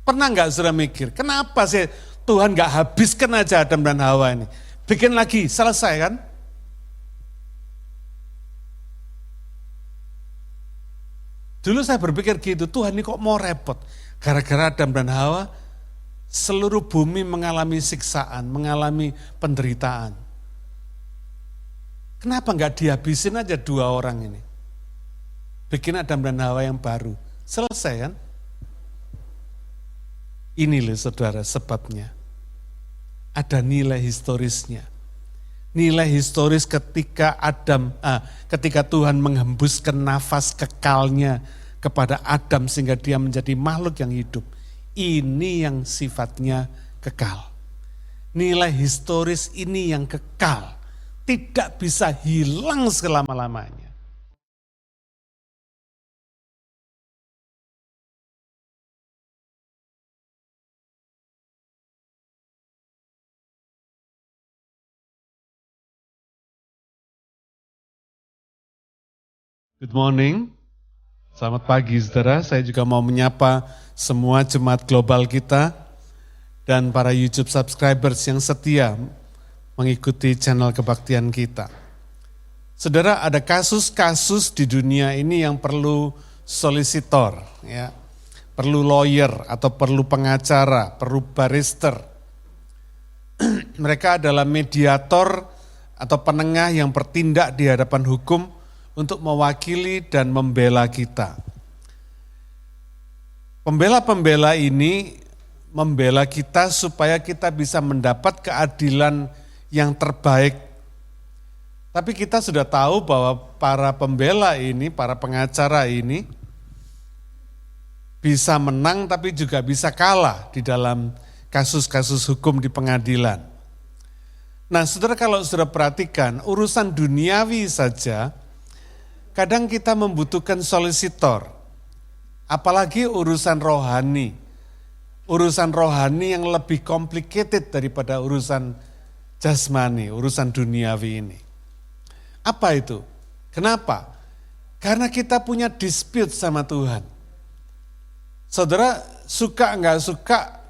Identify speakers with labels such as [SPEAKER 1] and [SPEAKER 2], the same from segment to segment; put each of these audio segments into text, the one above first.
[SPEAKER 1] Pernah nggak saudara mikir, kenapa sih Tuhan nggak habiskan aja Adam dan Hawa ini? Bikin lagi, selesai kan? Dulu saya berpikir gitu, Tuhan ini kok mau repot? Gara-gara Adam dan Hawa, seluruh bumi mengalami siksaan, mengalami penderitaan. Kenapa nggak dihabisin aja dua orang ini? Bikin Adam dan Hawa yang baru. Selesai kan? Ini loh saudara sebabnya. Ada nilai historisnya. Nilai historis ketika ketika Tuhan menghembuskan nafas kekalnya kepada Adam sehingga dia menjadi makhluk yang hidup. Ini yang sifatnya kekal. Nilai historis ini yang kekal. Tidak bisa hilang selama-lamanya. Good morning, selamat pagi saudara. Saya juga mau menyapa semua jemaat global kita dan para YouTube subscribers yang setia mengikuti channel kebaktian kita. Saudara, ada kasus-kasus di dunia ini yang perlu solisitor, ya, perlu lawyer atau perlu pengacara, perlu barrister. Mereka adalah mediator atau penengah yang bertindak di hadapan hukum untuk mewakili dan membela kita. Pembela-pembela ini membela kita supaya kita bisa mendapat keadilan yang terbaik. Tapi kita sudah tahu bahwa para pembela ini, para pengacara ini bisa menang tapi juga bisa kalah di dalam kasus-kasus hukum di pengadilan. Nah, saudara, kalau saudara perhatikan urusan duniawi saja, kadang kita membutuhkan solisitor, apalagi urusan rohani. Urusan rohani yang lebih complicated daripada urusan jasmani, urusan duniawi ini. Apa itu? Kenapa? Karena kita punya dispute sama Tuhan. Saudara, suka enggak suka,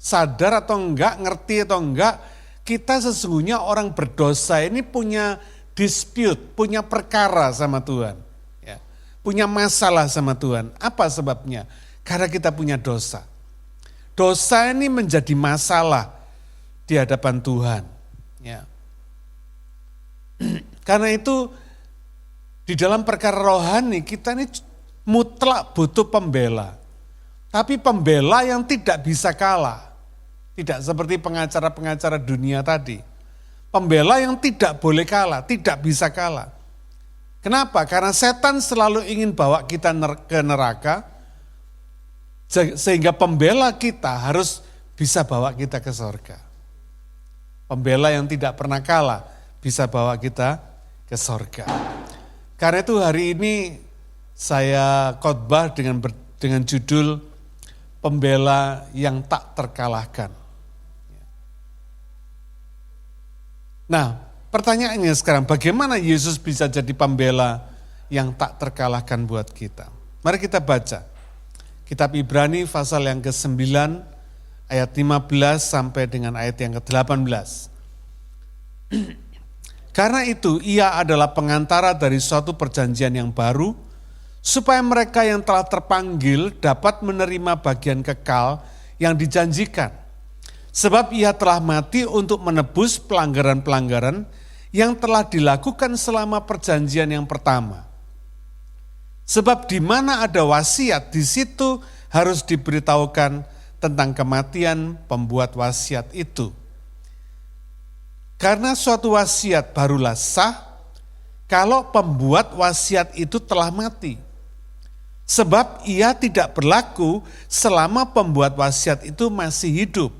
[SPEAKER 1] sadar atau enggak, ngerti atau enggak, kita sesungguhnya orang berdosa ini punya dispute, punya perkara sama Tuhan. Ya, punya masalah sama Tuhan. Apa sebabnya? Karena kita punya dosa. Dosa ini menjadi masalah di hadapan Tuhan. Ya. Karena itu di dalam perkara rohani kita ini mutlak butuh pembela. Tapi pembela yang tidak bisa kalah. Tidak seperti pengacara-pengacara dunia tadi. Pembela yang tidak boleh kalah, tidak bisa kalah. Kenapa? Karena setan selalu ingin bawa kita ke neraka, sehingga pembela kita harus bisa bawa kita ke sorga. Pembela yang tidak pernah kalah bisa bawa kita ke sorga. Karena itu hari ini saya khotbah dengan judul Pembela yang tak terkalahkan. Nah, pertanyaannya sekarang, bagaimana Yesus bisa jadi pembela yang tak terkalahkan buat kita? Mari kita baca. Kitab Ibrani pasal yang ke-9, ayat 15 sampai dengan ayat yang ke-18. Karena itu, ia adalah pengantara dari suatu perjanjian yang baru, supaya mereka yang telah terpanggil dapat menerima bagian kekal yang dijanjikan. Sebab ia telah mati untuk menebus pelanggaran-pelanggaran yang telah dilakukan selama perjanjian yang pertama. Sebab di mana ada wasiat, di situ harus diberitahukan tentang kematian pembuat wasiat itu. Karena suatu wasiat barulah sah kalau pembuat wasiat itu telah mati. Sebab ia tidak berlaku selama pembuat wasiat itu masih hidup.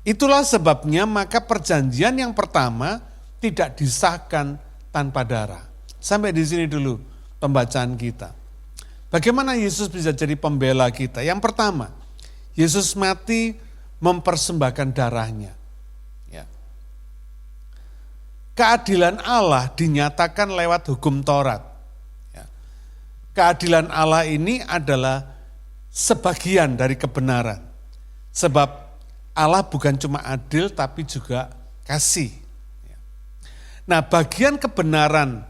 [SPEAKER 1] Itulah sebabnya maka perjanjian yang pertama tidak disahkan tanpa darah. Sampai di sini dulu pembacaan kita. Bagaimana Yesus bisa jadi pembela kita? Yang pertama, Yesus mati mempersembahkan darahnya. Ya. Keadilan Allah dinyatakan lewat hukum Taurat. Ya. Keadilan Allah ini adalah sebagian dari kebenaran. Sebab Allah bukan cuma adil tapi juga kasih. Nah, bagian kebenaran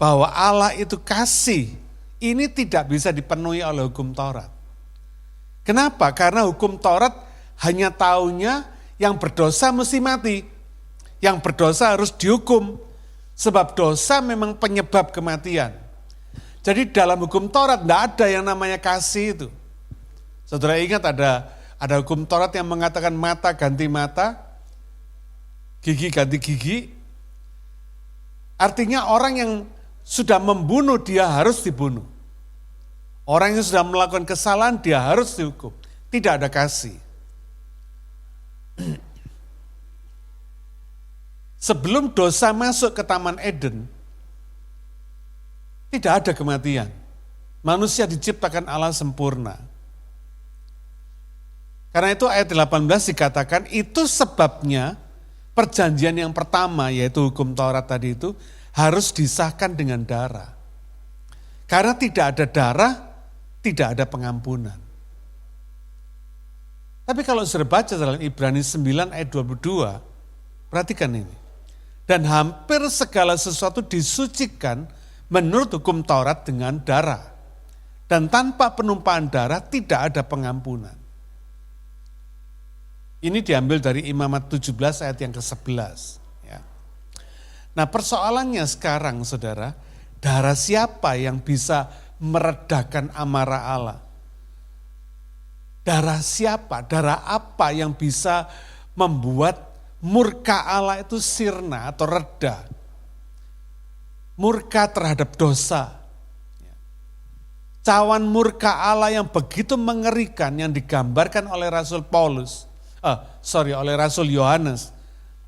[SPEAKER 1] bahwa Allah itu kasih, ini tidak bisa dipenuhi oleh hukum Taurat. Kenapa? Karena hukum Taurat hanya taunya yang berdosa mesti mati. Yang berdosa harus dihukum. Sebab dosa memang penyebab kematian. Jadi dalam hukum Taurat tidak ada yang namanya kasih itu. Saudara ingat ada hukum Taurat yang mengatakan mata ganti mata, gigi ganti gigi. Artinya orang yang sudah membunuh dia harus dibunuh. Orang yang sudah melakukan kesalahan dia harus dihukum. Tidak ada kasih. Sebelum dosa masuk ke Taman Eden, tidak ada kematian. Manusia diciptakan Allah sempurna. Karena itu ayat 18 dikatakan itu sebabnya perjanjian yang pertama yaitu hukum Taurat tadi itu harus disahkan dengan darah. Karena tidak ada darah, tidak ada pengampunan. Tapi kalau sudah baca dalam Ibrani 9 ayat 22, perhatikan ini. Dan hampir segala sesuatu disucikan menurut hukum Taurat dengan darah. Dan tanpa penumpahan darah tidak ada pengampunan. Ini diambil dari Imamat 17 ayat yang ke-11. Ya. Nah persoalannya sekarang saudara, darah siapa yang bisa meredakan amarah Allah? Darah siapa, darah apa yang bisa membuat murka Allah itu sirna atau reda? Murka terhadap dosa. Cawan murka Allah yang begitu mengerikan yang digambarkan oleh oleh Rasul Yohanes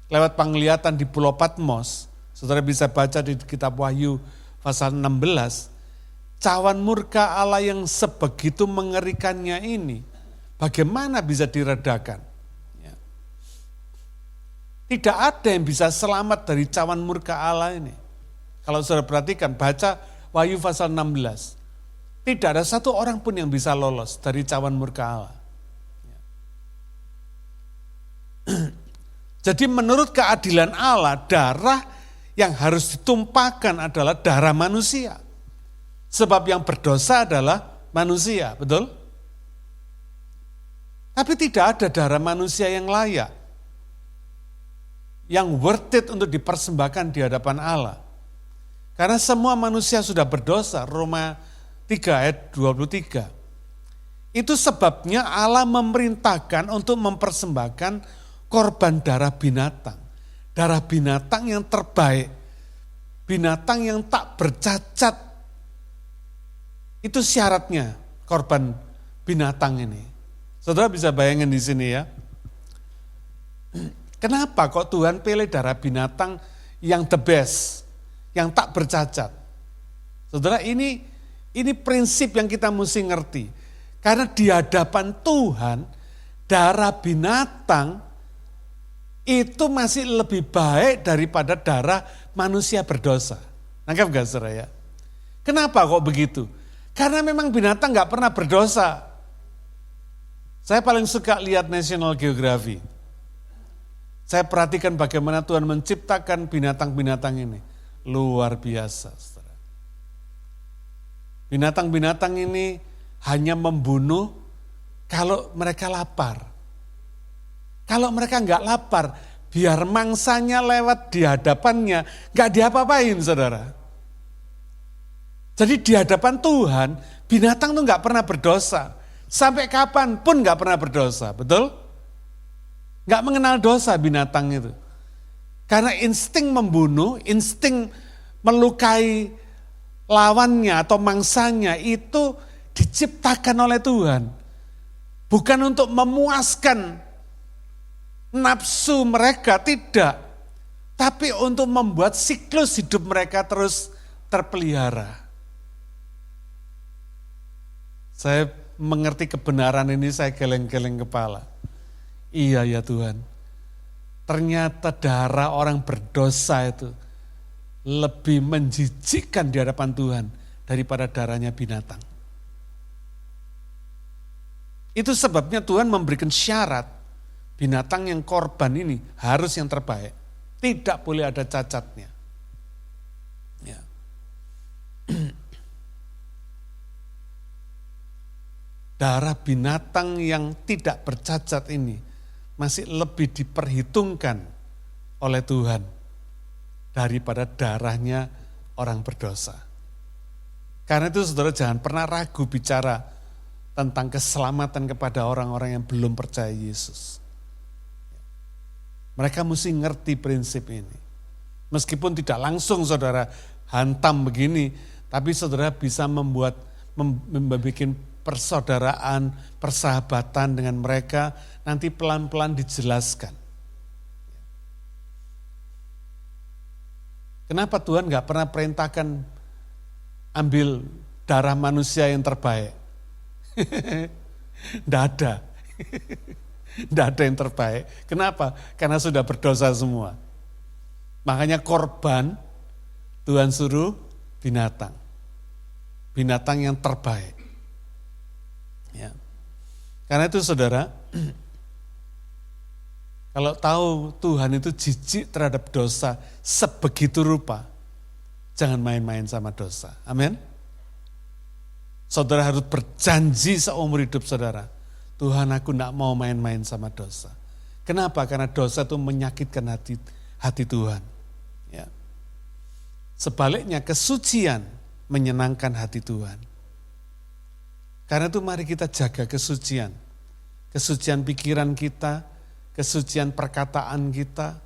[SPEAKER 1] lewat penglihatan di Pulau Patmos. Saudara bisa baca di kitab Wahyu pasal 16. Cawan murka Allah yang sebegitu mengerikannya ini, bagaimana bisa diredakan? Ya. Tidak ada yang bisa selamat dari cawan murka Allah ini. Kalau saudara perhatikan, baca Wahyu pasal 16. Tidak ada satu orang pun yang bisa lolos dari cawan murka Allah. Jadi menurut keadilan Allah, darah yang harus ditumpahkan adalah darah manusia. Sebab yang berdosa adalah manusia, betul? Tapi tidak ada darah manusia yang layak, yang worth it untuk dipersembahkan di hadapan Allah. Karena semua manusia sudah berdosa, Roma 3 ayat 23. Itu sebabnya Allah memerintahkan untuk mempersembahkan korban darah binatang. Darah binatang yang terbaik, binatang yang tak bercacat. Itu syaratnya korban binatang ini. Saudara bisa bayangin di sini ya. Kenapa kok Tuhan pilih darah binatang yang the best, yang tak bercacat? Saudara ini prinsip yang kita mesti ngerti. Karena di hadapan Tuhan, darah binatang itu masih lebih baik daripada darah manusia berdosa. Nangkap gak saudara ya? Kenapa kok begitu? Karena memang binatang gak pernah berdosa. Saya paling suka lihat National Geography. Saya perhatikan bagaimana Tuhan menciptakan binatang-binatang ini. Luar biasa. Saudara. Binatang-binatang ini hanya membunuh kalau mereka lapar. Kalau mereka nggak lapar, biar mangsanya lewat di hadapannya, nggak diapa-apain saudara. Jadi di hadapan Tuhan, binatang tuh nggak pernah berdosa. Sampai kapan pun nggak pernah berdosa, betul? Nggak mengenal dosa binatang itu. Karena insting membunuh, insting melukai lawannya atau mangsanya itu diciptakan oleh Tuhan. Bukan untuk memuaskan nafsu mereka, tidak. Tapi untuk membuat siklus hidup mereka terus terpelihara. Saya mengerti kebenaran ini, saya geleng-geleng kepala. Iya ya Tuhan, ternyata darah orang berdosa itu lebih menjijikkan di hadapan Tuhan daripada darahnya binatang. Itu sebabnya Tuhan memberikan syarat binatang yang korban ini harus yang terbaik. Tidak boleh ada cacatnya. Ya. Darah binatang yang tidak bercacat ini masih lebih diperhitungkan oleh Tuhan daripada darahnya orang berdosa. Karena itu saudara jangan pernah ragu bicara tentang keselamatan kepada orang-orang yang belum percaya Yesus. Mereka mesti ngerti prinsip ini. Meskipun tidak langsung saudara hantam begini, tapi saudara bisa membuat persaudaraan, persahabatan dengan mereka, nanti pelan-pelan dijelaskan. Kenapa Tuhan gak pernah perintahkan ambil darah manusia yang terbaik? Tidak ada. Tidak ada yang terbaik. Kenapa? Karena sudah berdosa semua. Makanya korban Tuhan suruh binatang. Binatang yang terbaik. Ya. Karena itu saudara, kalau tahu Tuhan itu jijik terhadap dosa sebegitu rupa, jangan main-main sama dosa. Amin. Saudara harus berjanji seumur hidup saudara, Tuhan aku tidak mau main-main sama dosa. Kenapa? Karena dosa itu menyakitkan hati Tuhan. Ya. Sebaliknya kesucian menyenangkan hati Tuhan. Karena itu mari kita jaga kesucian. Kesucian pikiran kita, kesucian perkataan kita,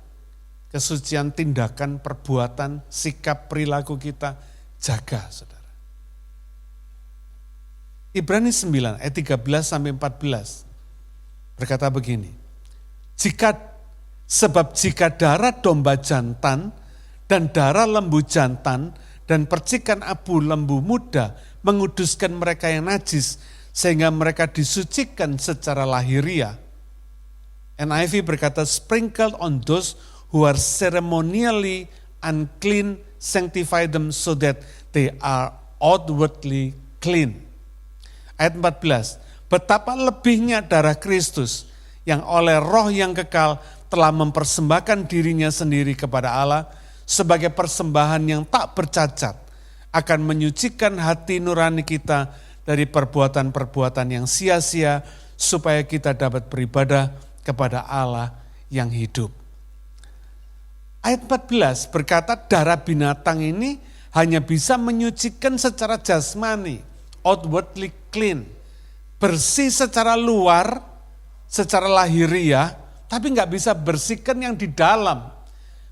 [SPEAKER 1] kesucian tindakan, perbuatan, sikap, perilaku kita, jaga saudara. Ibrani 9 ayat 13 sampai 14 berkata begini, sebab jika darah domba jantan dan darah lembu jantan dan percikan abu lembu muda menguduskan mereka yang najis sehingga mereka disucikan secara lahiriah. NIV berkata, sprinkled on those who are ceremonially unclean, sanctify them so that they are outwardly clean. Ayat 14, betapa lebihnya darah Kristus yang oleh roh yang kekal telah mempersembahkan dirinya sendiri kepada Allah sebagai persembahan yang tak bercacat, akan menyucikan hati nurani kita dari perbuatan-perbuatan yang sia-sia supaya kita dapat beribadah kepada Allah yang hidup. Ayat 14 berkata darah binatang ini hanya bisa menyucikan secara jasmani, outwardly clean, bersih secara luar, secara lahiriah, tapi nggak bisa bersihkan yang di dalam.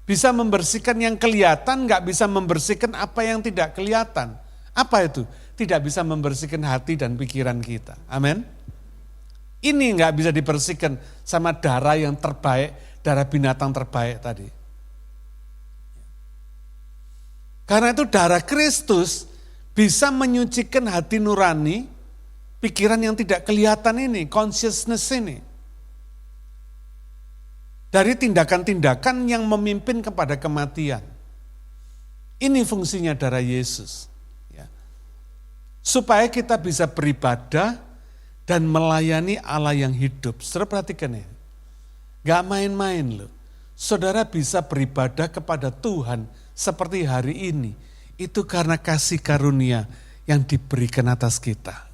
[SPEAKER 1] Bisa membersihkan yang kelihatan, nggak bisa membersihkan apa yang tidak kelihatan. Apa itu? Tidak bisa membersihkan hati dan pikiran kita. Amin. Ini nggak bisa dibersihkan sama darah yang terbaik, darah binatang terbaik tadi. Karena itu darah Kristus bisa menyucikan hati nurani, pikiran yang tidak kelihatan ini, consciousness ini. Dari tindakan-tindakan yang memimpin kepada kematian. Ini fungsinya darah Yesus. Ya. Supaya kita bisa beribadah dan melayani Allah yang hidup. Saudara perhatikan ya, gak main-main loh. Saudara bisa beribadah kepada Tuhan seperti hari ini. Itu karena kasih karunia yang diberikan atas kita.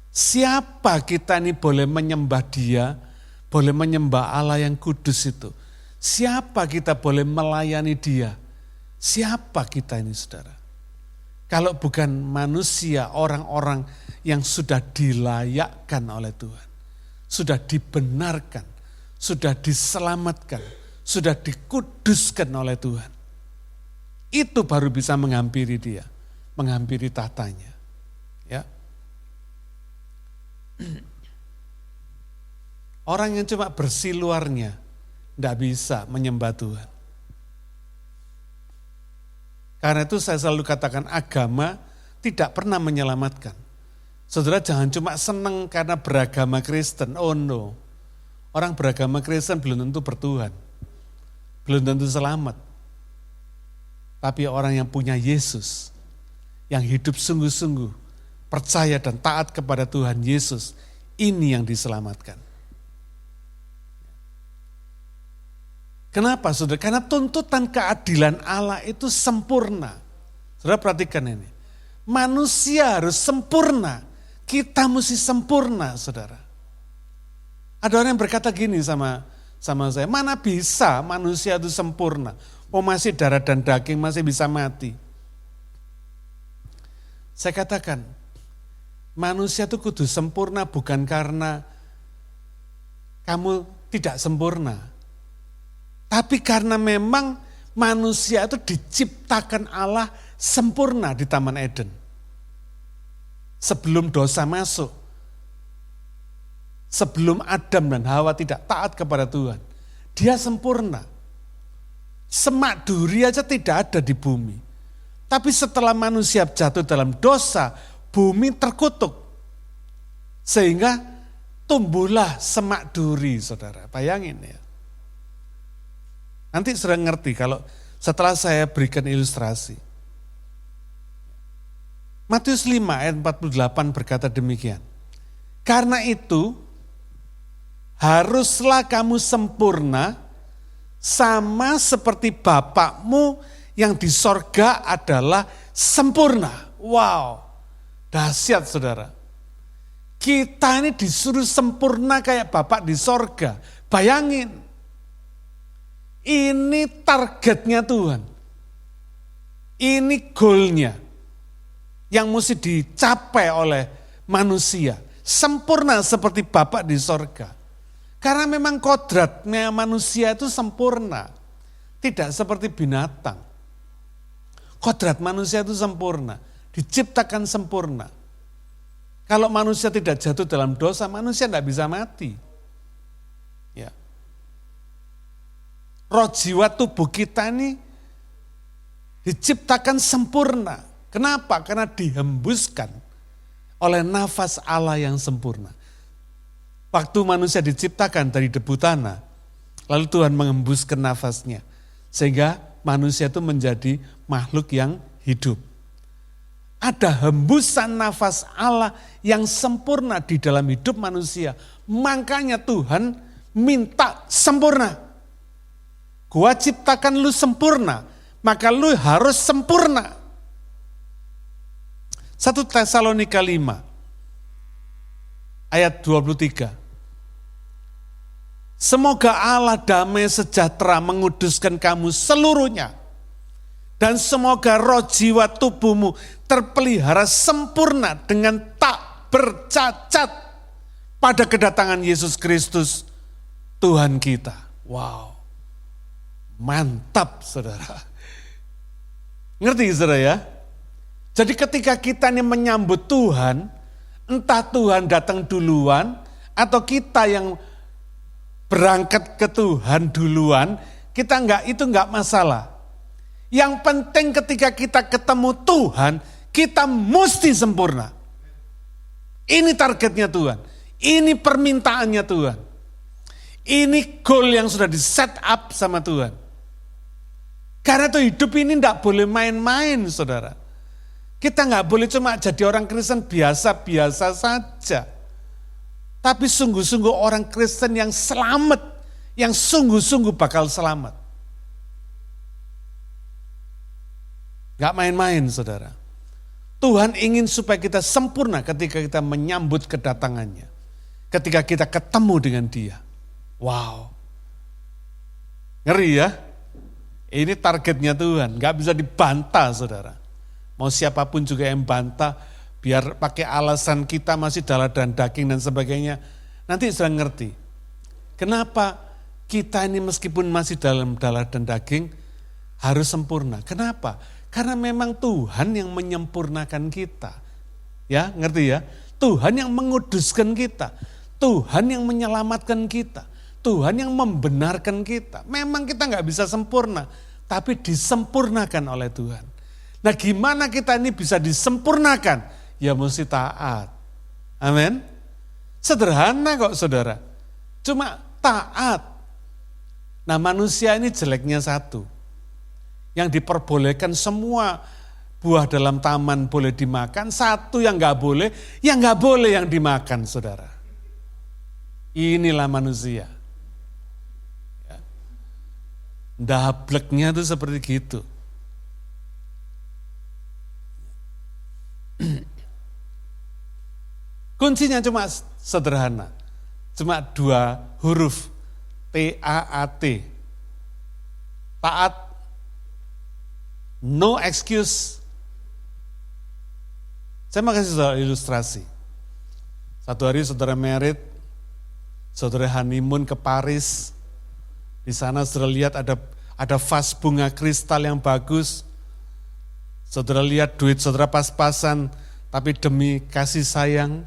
[SPEAKER 1] Siapa kita ini boleh menyembah Dia, boleh menyembah Allah yang kudus itu. Siapa kita boleh melayani Dia? Siapa kita ini saudara? Kalau bukan manusia, orang-orang yang sudah dilayakkan oleh Tuhan. Sudah dibenarkan, sudah diselamatkan, sudah dikuduskan oleh Tuhan. Itu baru bisa menghampiri Dia, menghampiri tahtanya. Ya. Orang yang cuma bersih luarnya, tidak bisa menyembah Tuhan. Karena itu saya selalu katakan agama tidak pernah menyelamatkan. Saudara jangan cuma senang karena beragama Kristen, oh no. Orang beragama Kristen belum tentu bertuhan, belum tentu selamat. Tapi orang yang punya Yesus, yang hidup sungguh-sungguh, percaya dan taat kepada Tuhan Yesus, ini yang diselamatkan. Kenapa saudara? Karena tuntutan keadilan Allah itu sempurna. Saudara perhatikan ini. Manusia harus sempurna. Kita mesti sempurna, saudara. Ada orang yang berkata gini sama saya, mana bisa manusia itu sempurna? Oh masih darah dan daging, masih bisa mati. Saya katakan, manusia itu kudu sempurna bukan karena kamu tidak sempurna. Tapi karena memang manusia itu diciptakan Allah sempurna di Taman Eden. Sebelum dosa masuk, sebelum Adam dan Hawa tidak taat kepada Tuhan, dia sempurna. Semak duri aja tidak ada di bumi. Tapi setelah manusia jatuh dalam dosa, bumi terkutuk. Sehingga tumbuhlah semak duri, saudara. Bayangin ya. Nanti sudah ngerti kalau setelah saya berikan ilustrasi. Matius 5 ayat 48 berkata demikian. Karena itu, haruslah kamu sempurna sama seperti Bapakmu yang di sorga adalah sempurna. Wow, dahsyat saudara. Kita ini disuruh sempurna kayak Bapak di sorga. Bayangin, ini targetnya Tuhan. Ini goalnya yang mesti dicapai oleh manusia. Sempurna seperti Bapa di sorga. Karena memang kodratnya manusia itu sempurna. Tidak seperti binatang. Kodrat manusia itu sempurna. Diciptakan sempurna. Kalau manusia tidak jatuh dalam dosa, manusia tidak bisa mati. Ya. Roh jiwa tubuh kita ini diciptakan sempurna. Kenapa? Karena dihembuskan oleh nafas Allah yang sempurna. Waktu manusia diciptakan dari debu tanah, lalu Tuhan menghembuskan nafasnya. Sehingga manusia itu menjadi makhluk yang hidup. Ada hembusan nafas Allah yang sempurna di dalam hidup manusia. Makanya Tuhan minta sempurna. Gua ciptakan lu sempurna, maka lu harus sempurna. 1 Tesalonika 5 ayat 23. Semoga Allah damai sejahtera menguduskan kamu seluruhnya. Dan semoga roh jiwa tubuhmu terpelihara sempurna dengan tak bercacat pada kedatangan Yesus Kristus Tuhan kita. Wow, mantap saudara. Ngerti saudara ya? Jadi ketika kita ini menyambut Tuhan, entah Tuhan datang duluan atau kita yang berangkat ke Tuhan duluan, itu enggak masalah. Yang penting ketika kita ketemu Tuhan, kita mesti sempurna. Ini targetnya Tuhan, ini permintaannya Tuhan. Ini goal yang sudah di set up sama Tuhan. Karena itu hidup ini enggak boleh main-main saudara. Kita nggak boleh cuma jadi orang Kristen biasa-biasa saja. Tapi sungguh-sungguh orang Kristen yang selamat, yang sungguh-sungguh bakal selamat. Nggak main-main saudara. Tuhan ingin supaya kita sempurna ketika kita menyambut kedatangannya. Ketika kita ketemu dengan dia. Wow. Ngeri ya. Ini targetnya Tuhan, nggak bisa dibantah saudara. Mau siapapun juga yang bantah, biar pakai alasan kita masih darah dan daging dan sebagainya. Nanti sudah ngerti. Kenapa kita ini meskipun masih dalam darah dan daging, harus sempurna. Kenapa? Karena memang Tuhan yang menyempurnakan kita. Ya, ngerti ya? Tuhan yang menguduskan kita. Tuhan yang menyelamatkan kita. Tuhan yang membenarkan kita. Memang kita nggak bisa sempurna, tapi disempurnakan oleh Tuhan. Nah gimana kita ini bisa disempurnakan? Ya mesti taat. Amin. Sederhana kok saudara. Cuma taat. Nah manusia ini jeleknya satu. Yang diperbolehkan semua buah dalam taman boleh dimakan, satu yang nggak boleh yang dimakan, saudara. Inilah manusia. Ya. Dableknya tuh seperti gitu. Kuncinya cuma sederhana, cuma 2 huruf, T-A-A-T. Taat, no excuse. Saya mau kasih saudara ilustrasi. Satu hari saudara merit, saudara honeymoon ke Paris. Di sana saudara lihat ada vas bunga kristal yang bagus. Saudara lihat duit saudara pas-pasan, tapi demi kasih sayang,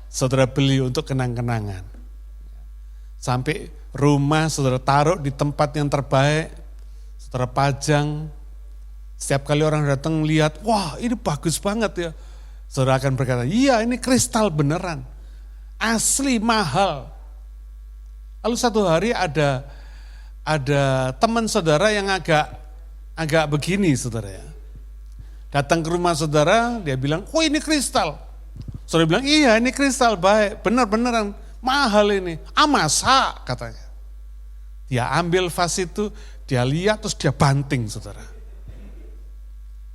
[SPEAKER 1] saudara beli untuk kenang-kenangan. Sampai rumah saudara taruh di tempat yang terbaik, saudara pajang. Setiap kali orang datang lihat, wah ini bagus banget ya. Saudara akan berkata, iya ini kristal beneran, asli mahal. Lalu satu hari ada teman saudara yang agak begini saudara ya. Datang ke rumah saudara, dia bilang, oh ini kristal. Saudara bilang, iya ini kristal baik, beneran mahal ini. Masa katanya. Dia ambil vas itu, dia lihat terus dia banting saudara.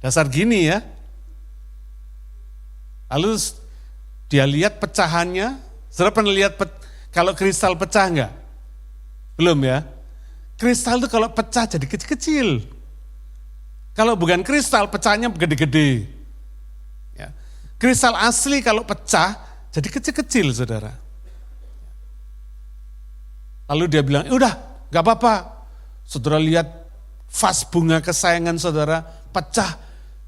[SPEAKER 1] Dasar gini ya. Lalu dia lihat pecahannya, saudara pernah lihat kalau kristal pecah enggak? Belum ya? Kristal itu kalau pecah jadi kecil-kecil. Kalau bukan kristal, pecahnya gede-gede. Ya. Kristal asli kalau pecah, jadi kecil-kecil, saudara. Lalu dia bilang, udah, gak apa-apa. Saudara lihat vas bunga kesayangan saudara, pecah.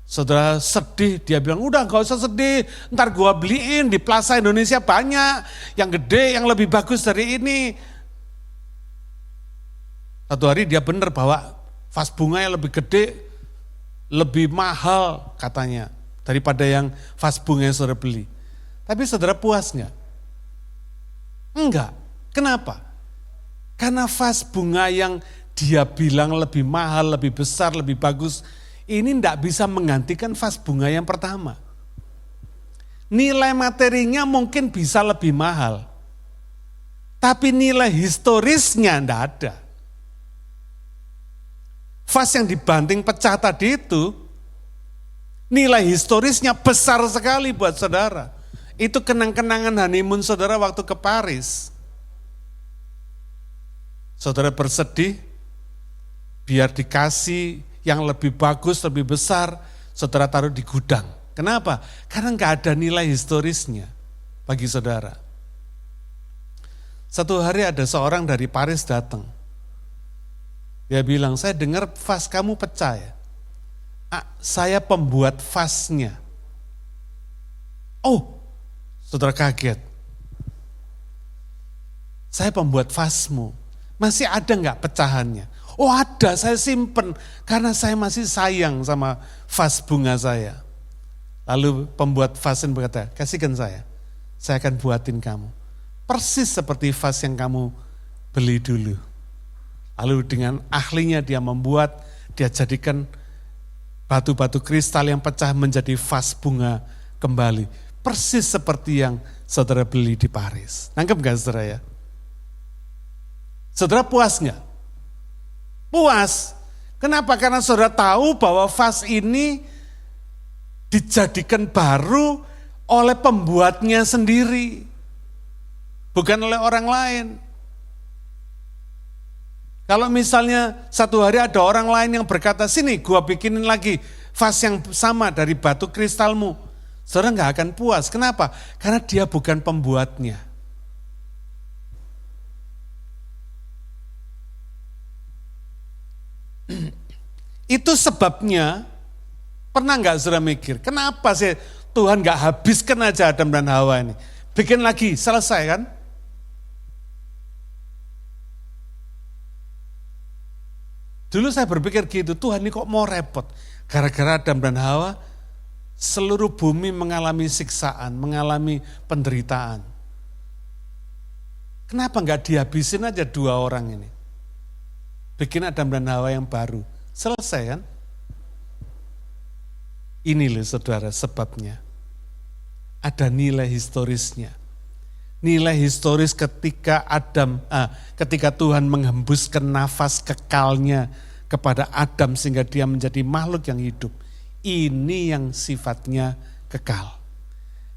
[SPEAKER 1] Saudara sedih, dia bilang, udah gak usah sedih, ntar gua beliin di Plaza Indonesia banyak. Yang gede, yang lebih bagus dari ini. Satu hari dia benar bawa vas bunga yang lebih gede, lebih mahal katanya daripada yang vas bunga yang saudara beli. Tapi saudara puas nggak? Enggak. Kenapa? Karena vas bunga yang dia bilang lebih mahal, lebih besar, lebih bagus, ini enggak bisa menggantikan vas bunga yang pertama. Nilai materinya mungkin bisa lebih mahal, tapi nilai historisnya enggak ada. Vas yang dibanting pecah tadi itu, nilai historisnya besar sekali buat saudara. Itu kenang-kenangan honeymoon saudara waktu ke Paris. Saudara bersedih, biar dikasih yang lebih bagus, lebih besar, saudara taruh di gudang. Kenapa? Karena enggak ada nilai historisnya bagi saudara. Satu hari ada seorang dari Paris datang. Dia bilang, saya dengar vas kamu pecah ya. Saya pembuat vasnya. Oh, saudara kaget. Saya pembuat vasmu. Masih ada enggak pecahannya? Oh ada, saya simpen. Karena saya masih sayang sama vas bunga saya. Lalu pembuat vasen berkata, kasihkan saya akan buatin kamu. Persis seperti vas yang kamu beli dulu. Lalu dengan ahlinya dia membuat, dia jadikan batu-batu kristal yang pecah menjadi vas bunga kembali. Persis seperti yang saudara beli di Paris. Nangkep gak saudara ya? Saudara puas gak? Puas. Kenapa? Karena saudara tahu bahwa vas ini dijadikan baru oleh pembuatnya sendiri. Bukan oleh orang lain. Kalau misalnya satu hari ada orang lain yang berkata, sini gua bikinin lagi vas yang sama dari batu kristalmu. Saudara gak akan puas. Kenapa? Karena dia bukan pembuatnya. Itu sebabnya, pernah gak saudara mikir, kenapa sih Tuhan gak habiskan aja Adam dan Hawa ini? Bikin lagi, selesai kan? Dulu saya berpikir gitu, Tuhan ini kok mau repot? Gara-gara Adam dan Hawa, seluruh bumi mengalami siksaan, mengalami penderitaan. Kenapa enggak dihabisin aja 2 orang ini? Bikin Adam dan Hawa yang baru, selesai kan? Ini loh saudara sebabnya. Ada nilai historisnya. Nilai historis ketika Tuhan menghembuskan nafas kekalnya kepada Adam sehingga dia menjadi makhluk yang hidup. Ini yang sifatnya kekal.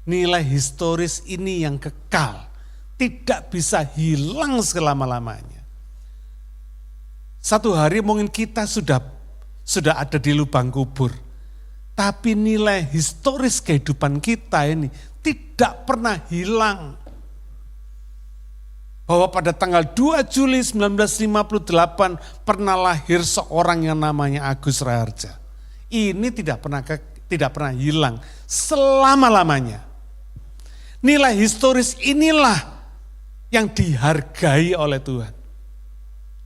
[SPEAKER 1] Nilai historis ini yang kekal. Tidak bisa hilang selama-lamanya. Satu hari mungkin kita sudah ada di lubang kubur. Tapi nilai historis kehidupan kita ini tidak pernah hilang. Bahwa pada tanggal 2 Juli 1958 pernah lahir seorang yang namanya Agus Raharja. Ini tidak pernah hilang selama-lamanya. Nilai historis inilah yang dihargai oleh Tuhan.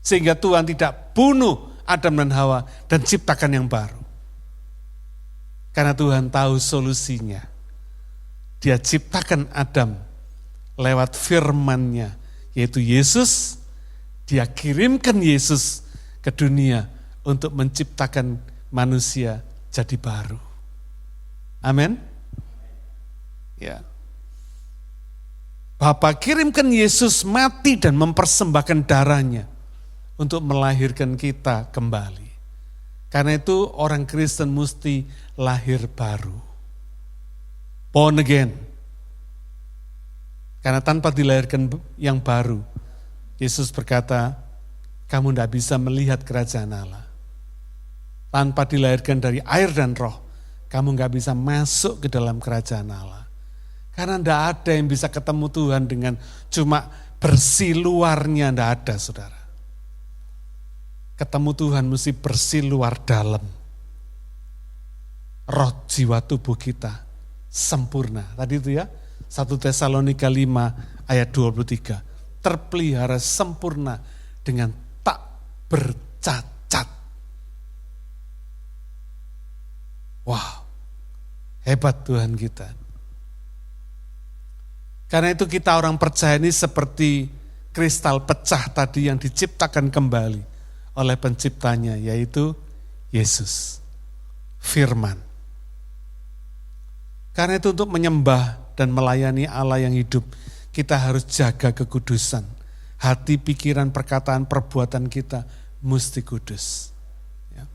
[SPEAKER 1] Sehingga Tuhan tidak bunuh Adam dan Hawa dan ciptakan yang baru. Karena Tuhan tahu solusinya. Dia ciptakan Adam lewat firman-Nya, yaitu Yesus. Dia kirimkan Yesus ke dunia untuk menciptakan manusia jadi baru. Amin. Ya. Bapa kirimkan Yesus mati dan mempersembahkan darahnya untuk melahirkan kita kembali. Karena itu orang Kristen mesti lahir baru. Born again. Karena tanpa dilahirkan yang baru, Yesus berkata, kamu tidak bisa melihat kerajaan Allah. Tanpa dilahirkan dari air dan roh, kamu nggak bisa masuk ke dalam kerajaan Allah. Karena tidak ada yang bisa ketemu Tuhan dengan cuma bersih luarnya, tidak ada saudara. Ketemu Tuhan mesti bersih luar dalam. Roh jiwa tubuh kita sempurna. Tadi itu ya, 1 Tesalonika 5 ayat 23. Terpelihara sempurna dengan tak bercacat. Wow, hebat Tuhan kita. Karena itu kita orang percaya ini seperti kristal pecah tadi yang diciptakan kembali oleh penciptanya, yaitu Yesus, firman. Karena itu untuk menyembah dan melayani Allah yang hidup, kita harus jaga kekudusan. Hati, pikiran, perkataan, perbuatan kita mesti kudus. Ya.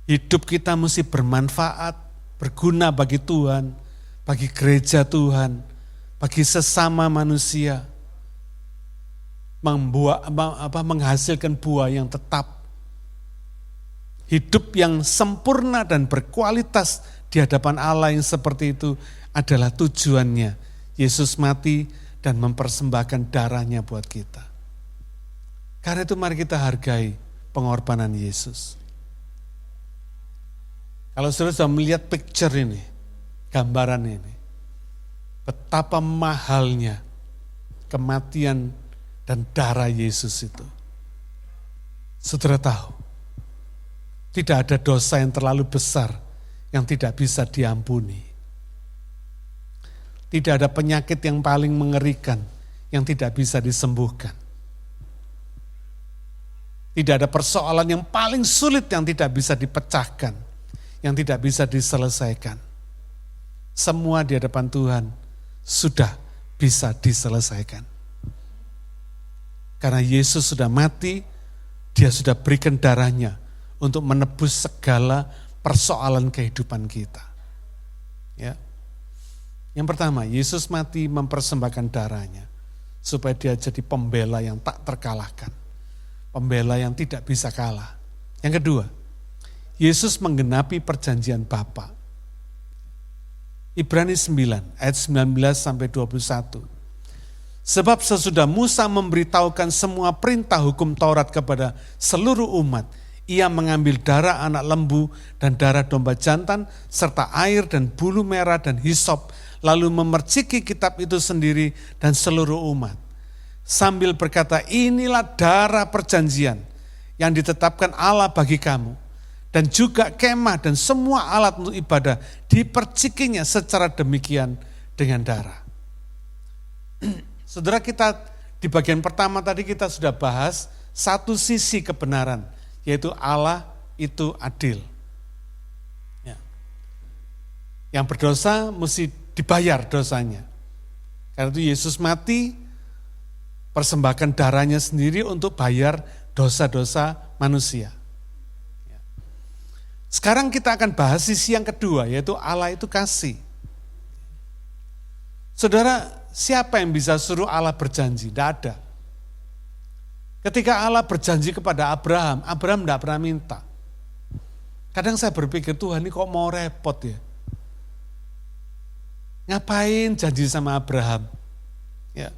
[SPEAKER 1] Hidup kita mesti bermanfaat, berguna bagi Tuhan, bagi gereja Tuhan, bagi sesama manusia. Menghasilkan buah yang tetap. Hidup yang sempurna dan berkualitas di hadapan Allah yang seperti itu adalah tujuannya. Yesus mati dan mempersembahkan darahnya buat kita. Karena itu mari kita hargai pengorbanan Yesus. Kalau saudara sudah melihat picture ini, gambaran ini, betapa mahalnya kematian dan darah Yesus itu. Saudara tahu, tidak ada dosa yang terlalu besar yang tidak bisa diampuni. Tidak ada penyakit yang paling mengerikan yang tidak bisa disembuhkan. Tidak ada persoalan yang paling sulit yang tidak bisa dipecahkan, yang tidak bisa diselesaikan. Semua di hadapan Tuhan sudah bisa diselesaikan. Karena Yesus sudah mati, dia sudah berikan darahnya untuk menebus segala persoalan kehidupan kita. Ya. Yang pertama, Yesus mati mempersembahkan darahnya supaya dia jadi pembela yang tak terkalahkan. Pembela yang tidak bisa kalah. Yang kedua, Yesus menggenapi perjanjian Bapa. Ibrani 9 ayat 19 sampai 21. Sebab sesudah Musa memberitahukan semua perintah hukum Taurat kepada seluruh umat, ia mengambil darah anak lembu dan darah domba jantan, serta air dan bulu merah dan hisop, lalu memerciki kitab itu sendiri dan seluruh umat. Sambil berkata, inilah darah perjanjian yang ditetapkan Allah bagi kamu. Dan juga kemah dan semua alat untuk ibadah dipercikinya secara demikian dengan darah. Saudara, kita di bagian pertama tadi kita sudah bahas satu sisi kebenaran, yaitu Allah itu adil. Ya. Yang berdosa mesti dibayar dosanya. Karena itu Yesus mati, persembahkan darahnya sendiri untuk bayar dosa-dosa manusia. Sekarang kita akan bahas sisi yang kedua, yaitu Allah itu kasih. Saudara, siapa yang bisa suruh Allah berjanji? Tidak ada. Ketika Allah berjanji kepada Abraham, Abraham tidak pernah minta. Kadang saya berpikir, Tuhan ini kok mau repot ya? Ngapain janji sama Abraham? Ya.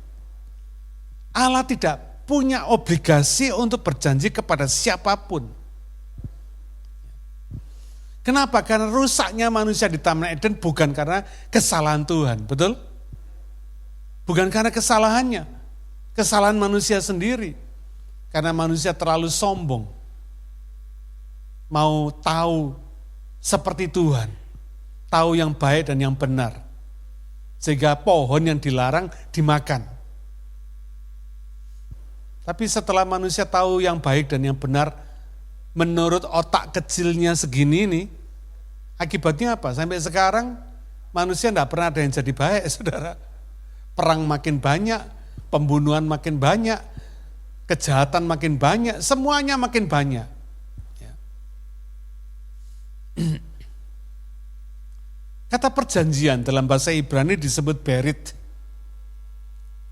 [SPEAKER 1] Allah tidak punya obligasi untuk berjanji kepada siapapun. Kenapa? Karena rusaknya manusia di Taman Eden bukan karena kesalahan Tuhan, betul? Bukan karena kesalahannya, kesalahan manusia sendiri. Karena manusia terlalu sombong, mau tahu seperti Tuhan, tahu yang baik dan yang benar. Sehingga pohon yang dilarang dimakan. Tapi setelah manusia tahu yang baik dan yang benar, menurut otak kecilnya segini ini, akibatnya apa? Sampai sekarang manusia tidak pernah ada yang jadi baik, saudara. Perang makin banyak, pembunuhan makin banyak, kejahatan makin banyak, semuanya makin banyak. Ya. Kata perjanjian dalam bahasa Ibrani disebut berit.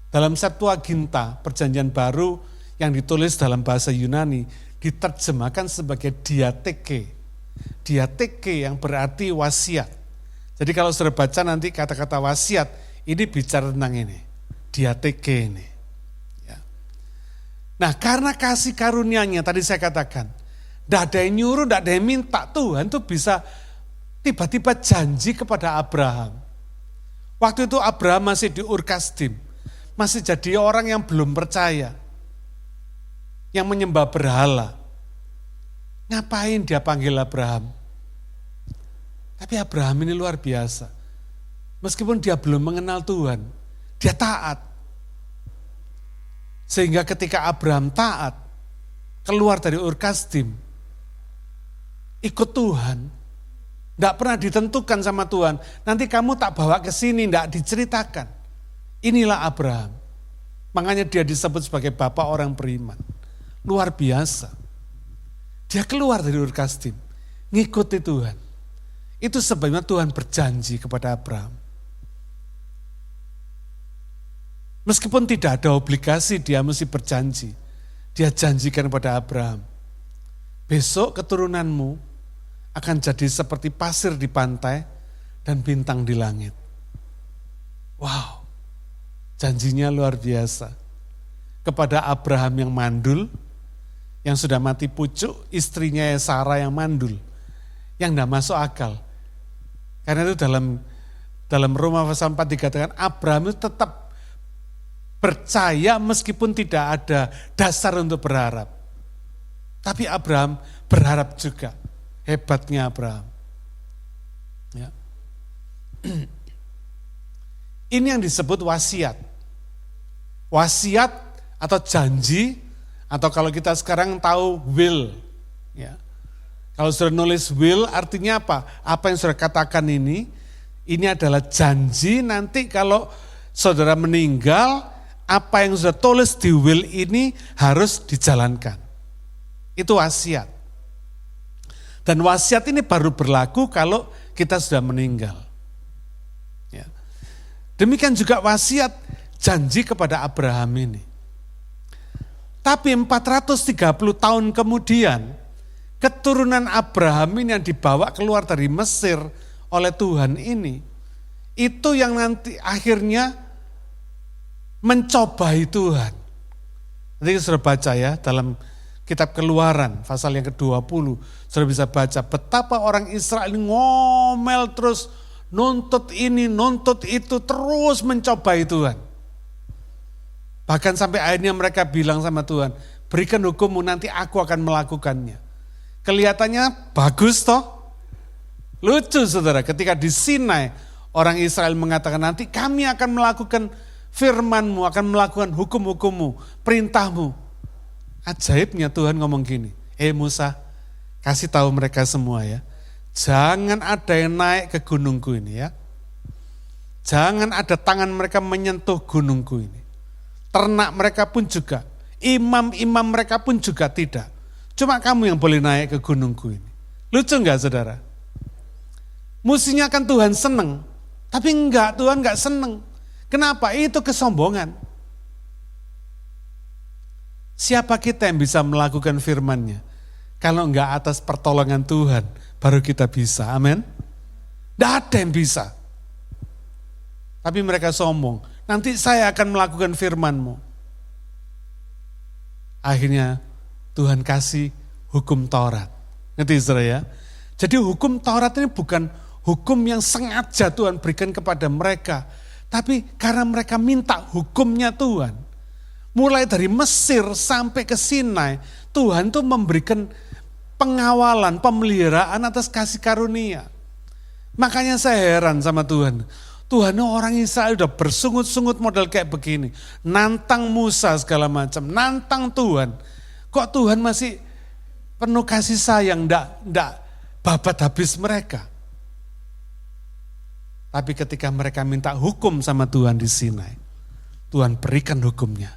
[SPEAKER 1] Dalam Septuaginta, perjanjian baru yang ditulis dalam bahasa Yunani, diterjemahkan sebagai diateke. Diateke yang berarti wasiat. Jadi kalau sudah baca nanti kata-kata wasiat, ini bicara tentang ini. Diateke ini. Ya. Nah karena kasih karunia-Nya tadi saya katakan, tidak ada yang nyuruh, tidak ada yang minta, Tuhan tuh bisa tiba-tiba janji kepada Abraham. Waktu itu Abraham masih di Ur Kasdim, masih jadi orang yang belum percaya, yang menyembah berhala. Ngapain dia panggil Abraham? Tapi Abraham ini luar biasa. Meskipun dia belum mengenal Tuhan, dia taat. Sehingga ketika Abraham taat, keluar dari Ur Kasdim, ikut Tuhan, tidak pernah ditentukan sama Tuhan, nanti kamu tak bawa ke sini, tidak diceritakan. Inilah Abraham. Makanya dia disebut sebagai bapak orang beriman. Luar biasa. Dia keluar dari Ur Kasdim, ngikuti Tuhan. Itu sebabnya Tuhan berjanji kepada Abraham. Meskipun tidak ada obligasi, dia mesti berjanji. Dia janjikan kepada Abraham, besok keturunanmu akan jadi seperti pasir di pantai dan bintang di langit. Wow, janjinya luar biasa. Kepada Abraham yang mandul, yang sudah mati pucuk, istrinya Sarah yang mandul, yang tidak masuk akal. Karena itu dalam Roma pasal 4 dikatakan Abraham itu tetap percaya meskipun tidak ada dasar untuk berharap. Tapi Abraham berharap juga. Hebatnya Abraham. Ya. Ini yang disebut wasiat. Wasiat atau janji, atau kalau kita sekarang tahu will. Ya. Kalau sudah nulis will artinya apa? Apa yang sudah katakan ini adalah janji nanti kalau saudara meninggal, apa yang sudah tulis di will ini harus dijalankan. Itu wasiat. Dan wasiat ini baru berlaku kalau kita sudah meninggal. Ya. Demikian juga wasiat janji kepada Abraham ini. Tapi 430 tahun kemudian, keturunan Abraham ini yang dibawa keluar dari Mesir oleh Tuhan ini, itu yang nanti akhirnya mencobai Tuhan. Nanti sudah baca ya dalam kitab Keluaran pasal yang ke-20, sudah bisa baca betapa orang Israel ini ngomel terus, nuntut ini, nuntut itu, terus mencobai Tuhan. Bahkan sampai akhirnya mereka bilang sama Tuhan, berikan hukummu nanti aku akan melakukannya. Kelihatannya bagus toh? Lucu saudara, ketika di Sinai orang Israel mengatakan nanti kami akan melakukan firman-Mu, akan melakukan hukum-hukum-Mu, perintah-Mu. Ajaibnya Tuhan ngomong gini, Musa, kasih tahu mereka semua ya, Jangan ada yang naik ke gunungku ini ya. Jangan ada tangan mereka menyentuh gunungku ini. Ternak mereka pun juga. Imam-imam mereka pun juga tidak. Cuma kamu yang boleh naik ke gunungku ini. Lucu enggak saudara? Mestinya kan Tuhan senang. Tapi enggak, Tuhan enggak senang. Kenapa? Itu kesombongan. Siapa kita yang bisa melakukan firman-Nya? Kalau enggak atas pertolongan Tuhan, baru kita bisa. Amin. Tidak ada yang bisa. Tapi mereka sombong. Nanti saya akan melakukan firman-Mu. Akhirnya Tuhan kasih hukum Taurat. Ngerti saudara ya? Jadi hukum Taurat ini bukan hukum yang sengaja Tuhan berikan kepada mereka. Tapi karena mereka minta hukumnya Tuhan. Mulai dari Mesir sampai ke Sinai, Tuhan tuh memberikan pengawalan, pemeliharaan atas kasih karunia. Makanya saya heran sama Tuhan. Tuhan orang Israel udah bersungut-sungut model kayak begini. Nantang Musa segala macam, nantang Tuhan. Kok Tuhan masih penuh kasih sayang, ndak babat habis mereka. Tapi ketika mereka minta hukum sama Tuhan di Sinai, Tuhan berikan hukumnya.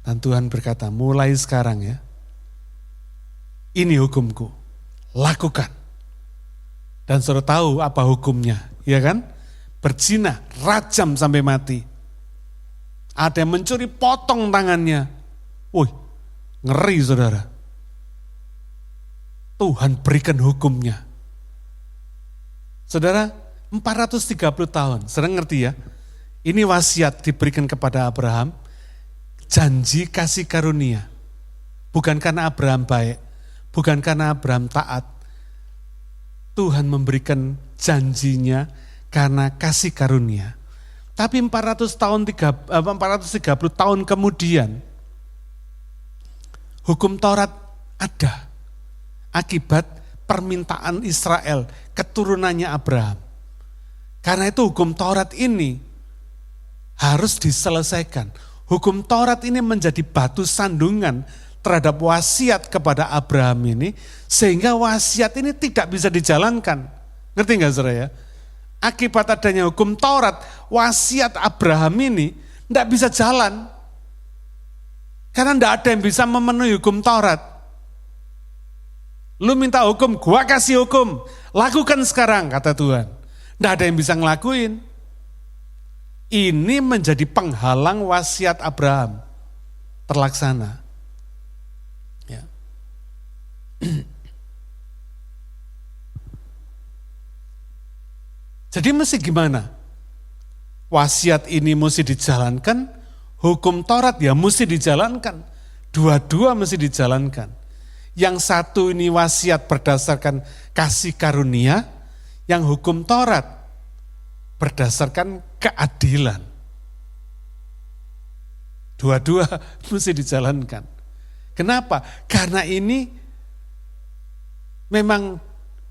[SPEAKER 1] Dan Tuhan berkata, mulai sekarang ya, ini hukumku, lakukan. Dan saudara tahu apa hukumnya, ya kan? Berzina, rajam sampai mati. Ada yang mencuri, potong tangannya. Wih, ngeri saudara. Tuhan berikan hukumnya. Saudara, 430 tahun, saudara ngerti ya? Ini wasiat diberikan kepada Abraham, janji kasih karunia. Bukan karena Abraham baik, bukan karena Abraham taat. Tuhan memberikan janjinya karena kasih karunia. Tapi 430 tahun kemudian, hukum Taurat ada akibat permintaan Israel, keturunannya Abraham. Karena itu hukum Taurat ini harus diselesaikan. Hukum Taurat ini menjadi batu sandungan terhadap wasiat kepada Abraham ini, sehingga wasiat ini tidak bisa dijalankan. Ngerti nggak saudara ya? Akibat adanya hukum Taurat, wasiat Abraham ini tidak bisa jalan. Karena tidak ada yang bisa memenuhi hukum Taurat. Lu minta hukum, gua kasih hukum. Lakukan sekarang, kata Tuhan. Tidak ada yang bisa ngelakuin. Ini menjadi penghalang wasiat Abraham terlaksana. Ya. Jadi mesti gimana? Wasiat ini mesti dijalankan, hukum Taurat ya mesti dijalankan. Dua-dua mesti dijalankan. Yang satu ini wasiat berdasarkan kasih karunia, yang hukum Taurat berdasarkan keadilan. Dua-dua mesti dijalankan. Kenapa? Karena ini memang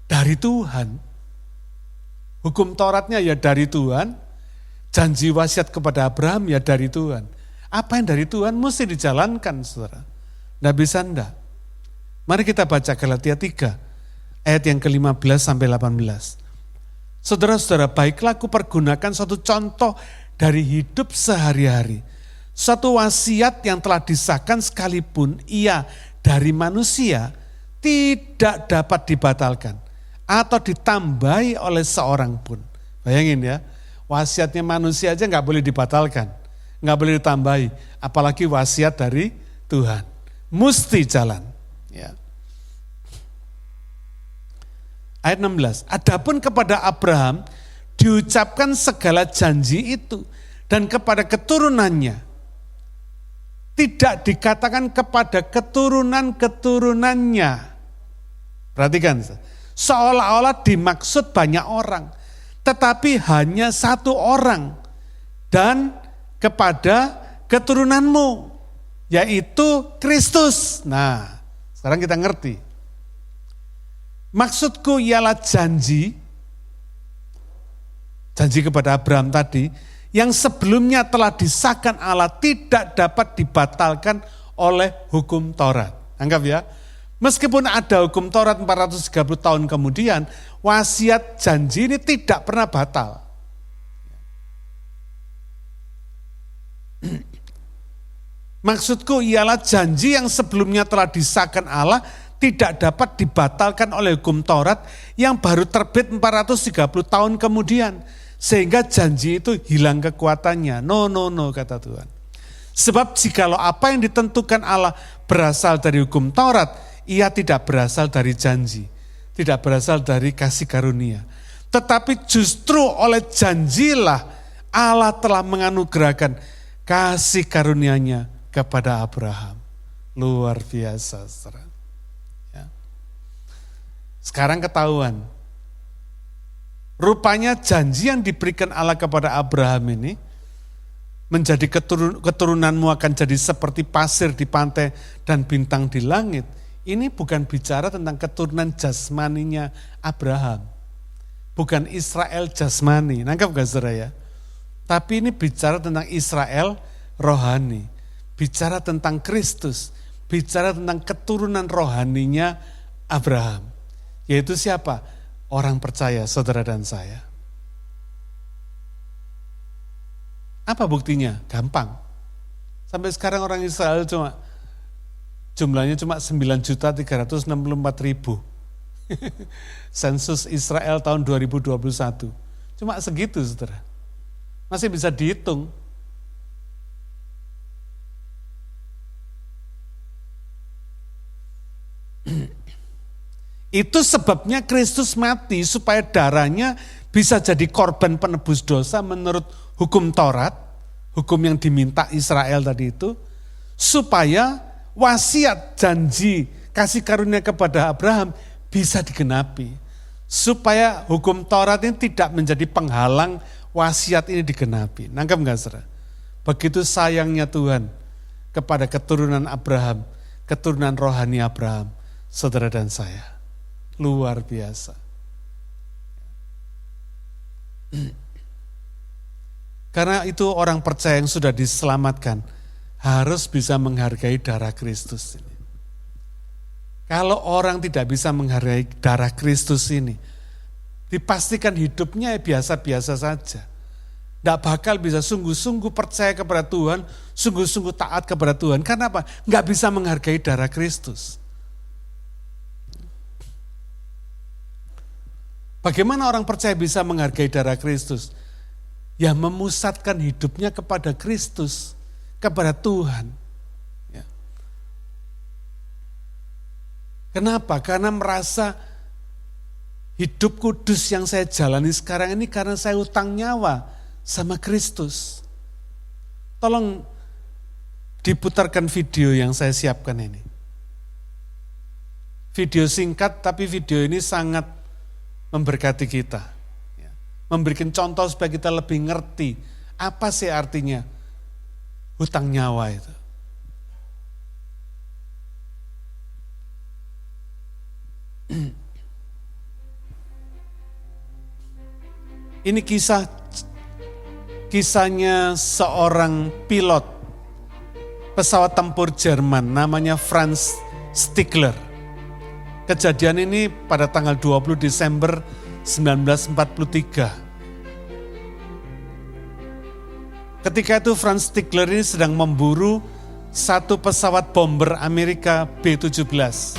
[SPEAKER 1] dari Tuhan. Hukum Tauratnya ya dari Tuhan, janji wasiat kepada Abraham ya dari Tuhan. Apa yang dari Tuhan mesti dijalankan, saudara. Nggak bisa enggak. Mari kita baca Galatia 3, ayat yang ke-15 sampai 18. Saudara-saudara, baiklah aku pergunakan suatu contoh dari hidup sehari-hari. Suatu wasiat yang telah disahkan sekalipun ia dari manusia tidak dapat dibatalkan atau ditambahi oleh seorang pun. Bayangin ya, wasiatnya manusia aja nggak boleh dibatalkan, nggak boleh ditambahi, apalagi wasiat dari Tuhan. Mesti jalan. Ya. Ayat 16, adapun kepada Abraham diucapkan segala janji itu dan kepada keturunannya. Tidak dikatakan kepada keturunan-keturunannya. Perhatikan, seolah-olah dimaksud banyak orang, tetapi hanya satu orang dan kepada keturunanmu, yaitu Kristus. Nah, sekarang kita ngerti. Maksudku ialah janji kepada Abraham tadi, yang sebelumnya telah disahkan Allah tidak dapat dibatalkan oleh hukum Taurat. Anggap ya, Meskipun ada hukum Taurat 430 tahun kemudian, wasiat janji ini tidak pernah batal. Maksudku ialah janji yang sebelumnya telah disahkan Allah tidak dapat dibatalkan oleh hukum Taurat yang baru terbit 430 tahun kemudian. Sehingga janji itu hilang kekuatannya. No, kata Tuhan. Sebab jikalau apa yang ditentukan Allah berasal dari hukum Taurat, ia tidak berasal dari janji, tidak berasal dari kasih karunia. Tetapi justru oleh janjilah Allah telah menganugerahkan kasih karunia-Nya kepada Abraham. Luar biasa, saudara. Ya. Sekarang ketahuan, rupanya janji yang diberikan Allah kepada Abraham ini, menjadi keturunanmu akan jadi seperti pasir di pantai dan bintang di langit. Ini bukan bicara tentang keturunan jasmaninya Abraham. Bukan Israel jasmani, nangkap gak saudara ya? Tapi ini bicara tentang Israel rohani. Bicara tentang Kristus. Bicara tentang keturunan rohaninya Abraham. Yaitu siapa? Orang percaya, saudara dan saya. Apa buktinya? Gampang. Sampai sekarang orang Israel jumlahnya cuma 9.364.000. Sensus Israel tahun 2021. Cuma segitu, saudara. Masih bisa dihitung. Itu sebabnya Kristus mati supaya darahnya bisa jadi korban penebus dosa menurut hukum Taurat, hukum yang diminta Israel tadi itu, supaya wasiat janji kasih karunia kepada Abraham bisa digenapi. Supaya hukum Taurat ini tidak menjadi penghalang wasiat ini digenapi. Nangkep gak saudara? Begitu sayangnya Tuhan kepada keturunan Abraham, keturunan rohani Abraham, saudara dan saya. Luar biasa. Karena itu orang percaya yang sudah diselamatkan harus bisa menghargai darah Kristus ini. Kalau orang tidak bisa menghargai darah Kristus ini, dipastikan hidupnya biasa-biasa saja. Tidak bakal bisa sungguh-sungguh percaya kepada Tuhan, sungguh-sungguh taat kepada Tuhan. Karena apa? Nggak bisa menghargai darah Kristus. Bagaimana orang percaya bisa menghargai darah Kristus? Ya memusatkan hidupnya kepada Kristus, kepada Tuhan. Ya. Kenapa? Karena merasa hidup kudus yang saya jalani sekarang ini karena saya utang nyawa sama Kristus. Tolong diputarkan video yang saya siapkan ini. Video singkat tapi video ini sangat memberkati kita. Memberikan contoh supaya kita lebih ngerti apa sih artinya hutang nyawa itu. Ini kisahnya seorang pilot pesawat tempur Jerman namanya Franz Stigler. Kejadian ini pada tanggal 20 Desember 1943. Ketika itu Franz Stigler ini sedang memburu satu pesawat bomber Amerika B-17.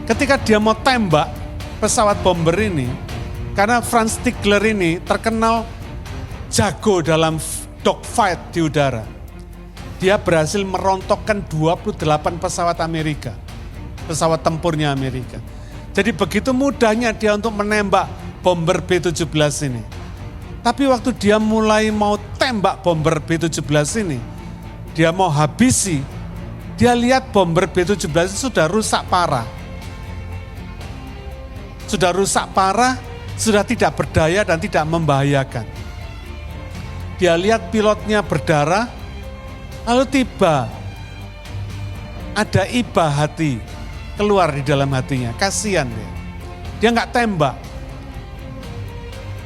[SPEAKER 1] Ketika dia mau tembak pesawat bomber ini, karena Franz Stigler ini terkenal jago dalam dogfight di udara. Dia berhasil merontokkan 28 pesawat Amerika, pesawat tempurnya Amerika. Jadi begitu mudahnya dia untuk menembak bomber B-17 ini. Tapi waktu dia mulai mau tembak bomber B-17 ini, dia mau habisi, dia lihat bomber B-17 itu sudah rusak parah. Sudah rusak parah, sudah tidak berdaya dan tidak membahayakan. Dia lihat pilotnya berdarah, lalu tiba ada iba hati keluar di dalam hatinya, kasihan dia. Dia nggak tembak.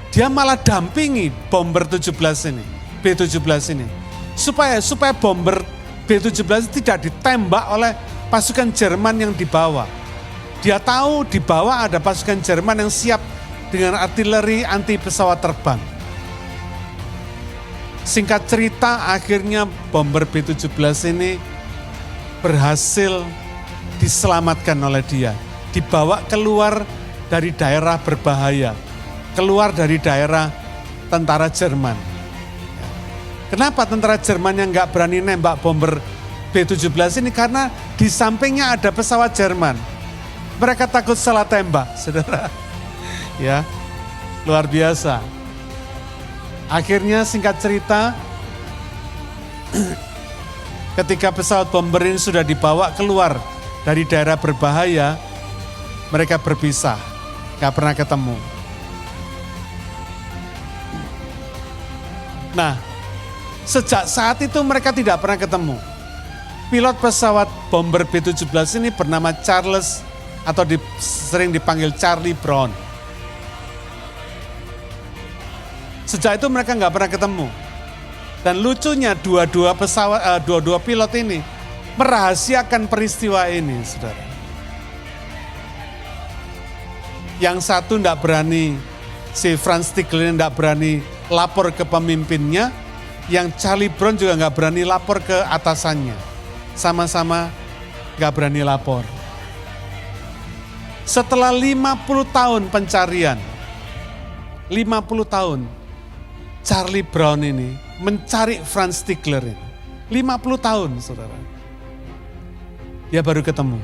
[SPEAKER 1] Dia malah dampingi bomber 17 ini, B-17 ini. Supaya bomber B-17 tidak ditembak oleh pasukan Jerman yang dibawa. Dia tahu di bawah ada pasukan Jerman yang siap dengan artileri anti pesawat terbang. Singkat cerita, akhirnya bomber B-17 ini berhasil diselamatkan oleh dia. Dibawa keluar dari daerah berbahaya, keluar dari daerah tentara Jerman. Kenapa tentara Jerman yang nggak berani nembak bomber B-17 ini? Karena di sampingnya ada pesawat Jerman. Mereka takut salah tembak, saudara. Ya, luar biasa. Akhirnya singkat cerita, ketika pesawat bomber ini sudah dibawa keluar dari daerah berbahaya, mereka berpisah, gak pernah ketemu. Nah, sejak saat itu mereka tidak pernah ketemu. Pilot pesawat bomber B-17 ini bernama Charles, atau sering dipanggil Charlie Brown. Sejak itu mereka nggak pernah ketemu. Dan lucunya dua-dua pilot ini merahasiakan peristiwa ini, saudara. Yang satu nggak berani, si Franz Stigler nggak berani lapor ke pemimpinnya, yang Charlie Brown juga nggak berani lapor ke atasannya. Sama-sama nggak berani lapor. Setelah 50 tahun pencarian, 50 tahun, Charlie Brown ini mencari Franz Stigler ini. 50 tahun, saudara. Dia baru ketemu.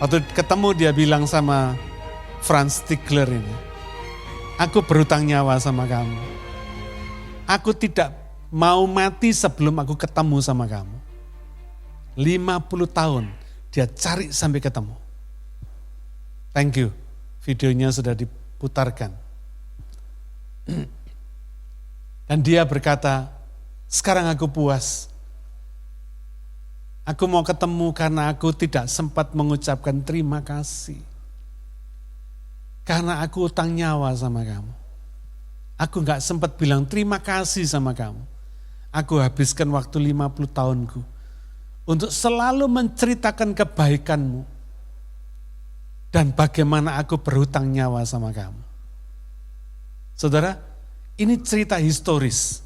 [SPEAKER 1] Waktu ketemu dia bilang sama Franz Stigler ini, aku berhutang nyawa sama kamu. Aku tidak mau mati sebelum aku ketemu sama kamu. 50 tahun dia cari sampai ketemu. Thank you, videonya sudah diputarkan. Dan dia berkata, sekarang aku puas. Aku mau ketemu karena aku tidak sempat mengucapkan terima kasih. Karena aku utang nyawa sama kamu. Aku gak sempat bilang terima kasih sama kamu. Aku habiskan waktu 50 tahunku untuk selalu menceritakan kebaikanmu. Dan bagaimana aku berhutang nyawa sama kamu. Saudara, ini cerita historis.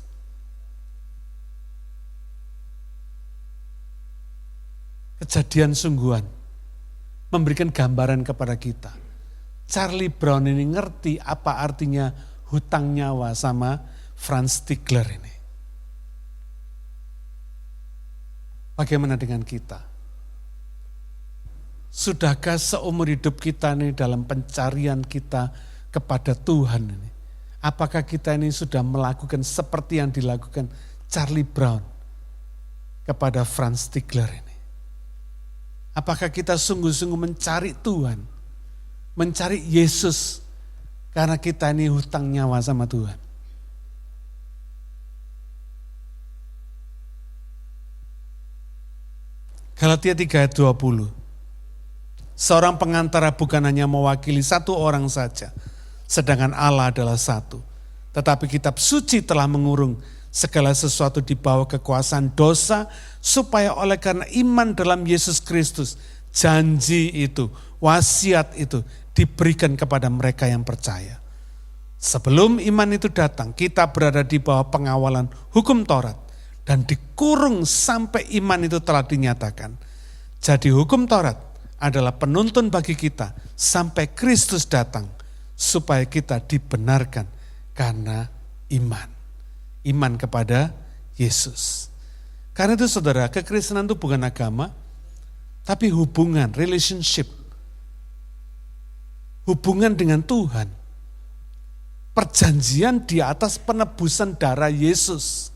[SPEAKER 1] Kejadian sungguhan. Memberikan gambaran kepada kita. Charlie Brown ini ngerti apa artinya hutang nyawa sama Franz Stigler ini. Bagaimana dengan kita? Sudahkah seumur hidup kita ini dalam pencarian kita kepada Tuhan ini? Apakah kita ini sudah melakukan seperti yang dilakukan Charlie Brown kepada Franz Stigler ini? Apakah kita sungguh-sungguh mencari Tuhan, mencari Yesus karena kita ini hutang nyawa sama Tuhan? Galatia 3 ayat 20. Seorang pengantara bukan hanya mewakili satu orang saja, sedangkan Allah adalah satu. Tetapi kitab suci telah mengurung segala sesuatu di bawah kekuasaan dosa, supaya oleh karena iman dalam Yesus Kristus, janji itu, wasiat itu diberikan kepada mereka yang percaya. Sebelum iman itu datang, kita berada di bawah pengawalan hukum Taurat dan dikurung sampai iman itu telah dinyatakan. Jadi hukum Taurat adalah penuntun bagi kita sampai Kristus datang supaya kita dibenarkan karena iman. Iman kepada Yesus. Karena itu saudara, kekristenan itu bukan agama, tapi hubungan, relationship. Hubungan dengan Tuhan. Perjanjian di atas penebusan darah Yesus.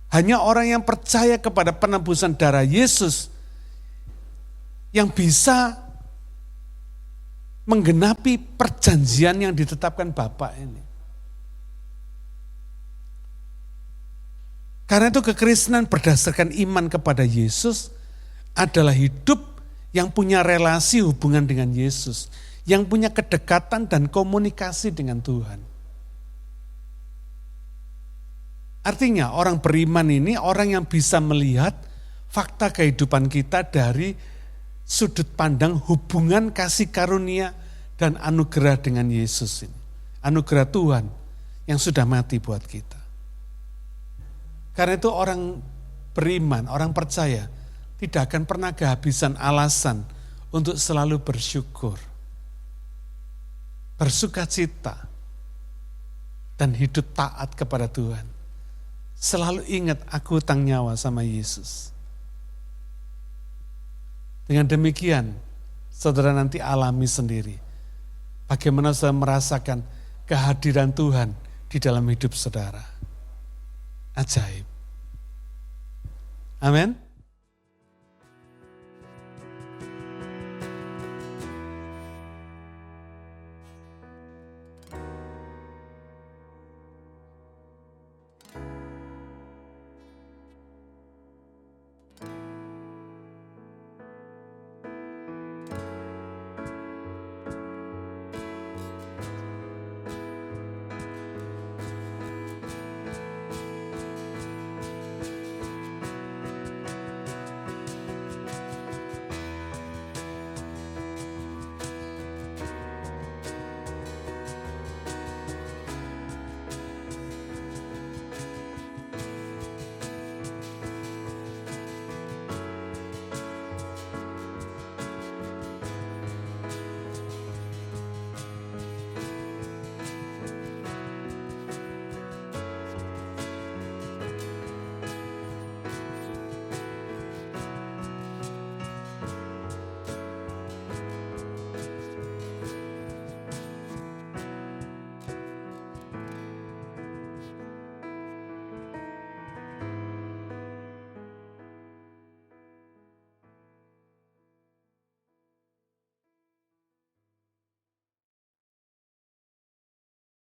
[SPEAKER 1] Hanya orang yang percaya kepada penebusan darah Yesus yang bisa menggenapi perjanjian yang ditetapkan Bapa ini. Karena itu kekristenan berdasarkan iman kepada Yesus adalah hidup yang punya relasi hubungan dengan Yesus, yang punya kedekatan dan komunikasi dengan Tuhan. Artinya orang beriman ini orang yang bisa melihat fakta kehidupan kita dari sudut pandang hubungan kasih karunia dan anugerah dengan Yesus ini. Anugerah Tuhan yang sudah mati buat kita. Karena itu orang beriman, orang percaya tidak akan pernah kehabisan alasan untuk selalu bersyukur, bersukacita, dan hidup taat kepada Tuhan. Selalu ingat aku hutang nyawa sama Yesus. Dengan demikian, saudara nanti alami sendiri bagaimana saudara merasakan kehadiran Tuhan di dalam hidup saudara. Ajaib. Amin.